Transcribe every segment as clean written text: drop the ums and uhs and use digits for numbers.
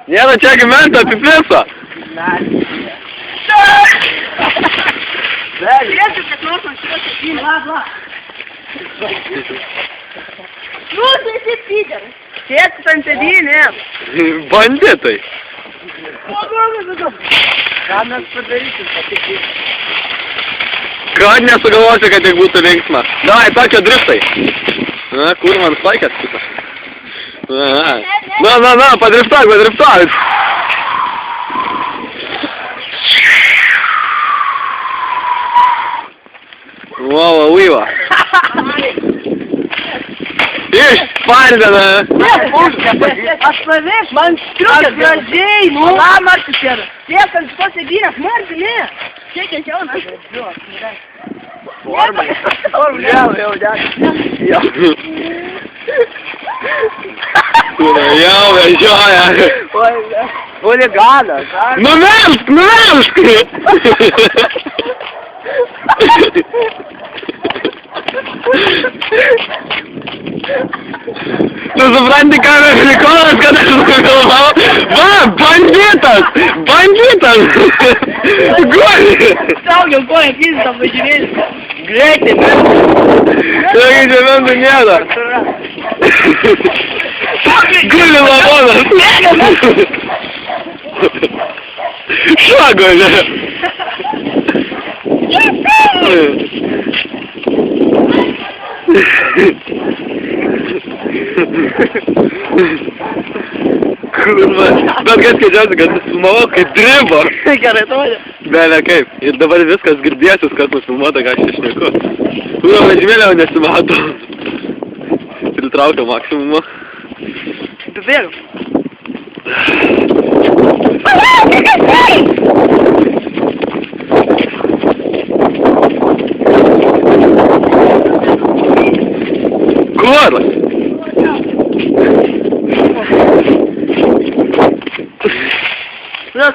Nėra čia argumento, apipiso. Žiūrėsiu, kad nors man šitą sėdynį. Nu, tai esi pideras. Sėdus ant sėdynį. Banditai. Ką mes padarysim, patikėsim? Kad nesugalvosiu, kad tik būtų linksma. Davai, tokio driftai. Na, kur man spaikės kitą? Na, padriftuok. Uiva. Išspaldėna. Atslavėk, man striukės. Gražiai, nu. Lamartis yra. Tiek ant šitos sėdynės, margi, ne. Tiek ant jaunas. Formai. Jau, Jau vežioja. Huliganas. Nuversk! Tu supranti, ką mes prikolas, kad aš sugalvojau? Va, banditas! Guli! Saugiau koją kizdą pažiūrėti. Greitai, Tokiai žemėndų nėra. Guli lavonas. Šagolė. Kurva, bet kas skaičiausia, kad nufilmavau kaip dribo. Gerai, atrodė. Belia kaip. Ir dabar viskas girdėsis, kas nufilmuota, ką aš čia šneku. Kurva, vežimėlė jau nesimato. Pritraukia maksimumą. Bėgam. Kur?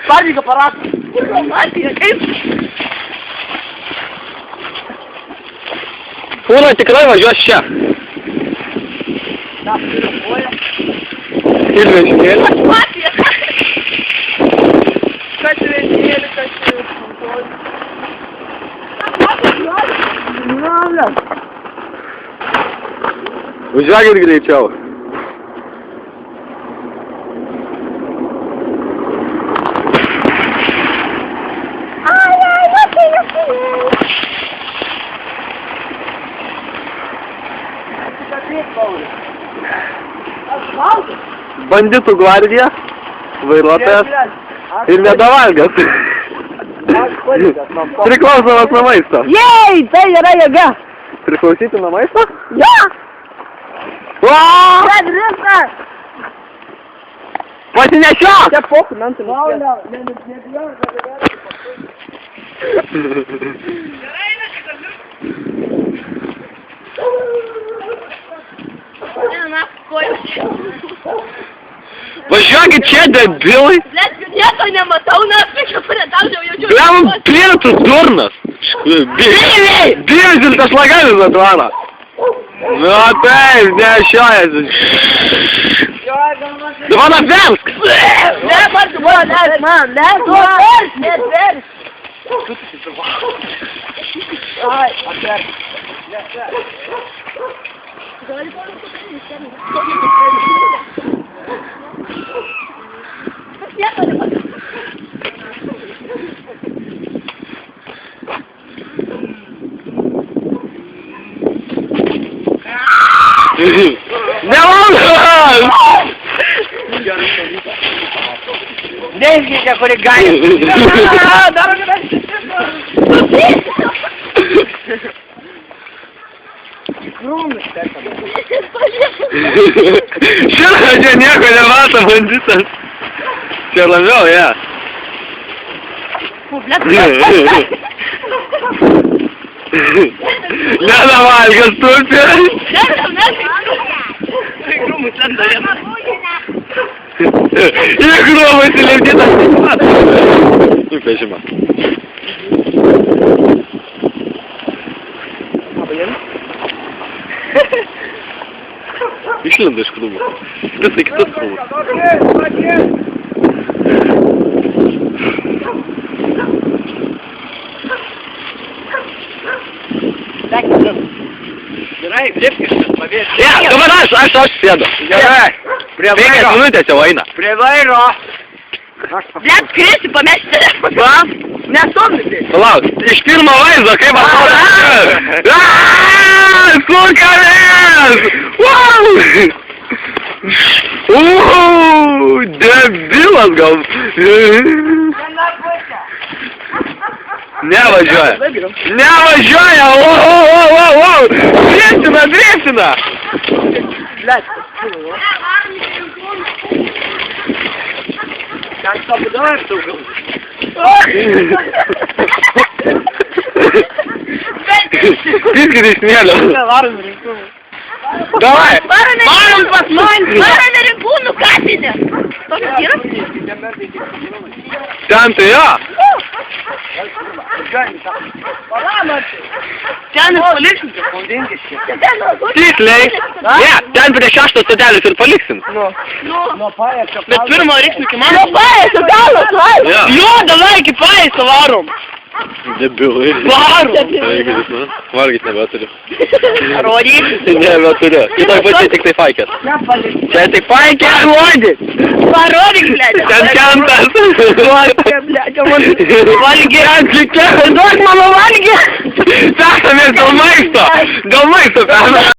Spardyk aparatą. Kaip? Fūra tikrai važiuos čia. Ir vežimėlė. Kas vežimėlė, kas Važiuokit greičiau. Banditų gvardija, vairuotojas ir nedavalgas. Priklausomas nuo maisto. Jei, tai yra jėga. Priklausyti nuo maisto? Ja. Vaaaa! Čia driftas. Pasinešiok! Čia poku, man tai Važiuokit čia, debilai! Nieko nematau, nes aš pradaužiau jaučiu. Lemam prietas durnas! Dėvis ir tas lagalis atvaro! Nu taip, nešiojasi! Dabar apversk! Ne, man, ne, Ai, apverk. Nevalgas! Neįskykia, kuri gali. Daro gerai. Krūmis, Šitą čia nieko nemato banditas. Čia labiau, ja. Nedavalgas tupė. Krūmis lenda viena. Ir krūmais įlipdytas. Nupežimą. Išlenda iš krūmų. Visai kitas krūmus. Ne, dabar aš sėdu. Gerai. Prie 5 vairo. minutės jau eina. Prie vairo. Blet, skrisi, pamesti telefoną. Va? Nesomnyti. Palauk, iš pirmo vaizdo, kaip atrodo. Sukamės! Wow! Debilas gal. Nevažiuoja. Nevažiuoja! Wow! Drėsina! Blet. Ten pabudojas daugiau. Piskit iš smėlio. Varom rinkimų. Davai! Varom pas man. Varom rinkūnų kapinę. Tokios yra? Ten tai jo. Ten ir paliksim. Tiksliai. Ne, ten prie 6 stotelės ir paliksim. Nuo pajėčio. Bet pirmo reiks iki mano. Nuo pajėčio galo, tu Jo. Jo, davai iki pajėčio varom. Debilai. Varom. Valgyt nebeturiu. Rodyk. Nebeturiu. Kitoj pačiai tik tai faikės. Čia tik faikės rodyk. Parodyk, blėdė. Ten kentas. Blėdė, man valgė. Duok mano valgį. Pesamės dėl maisto. Dėl maisto pesamės.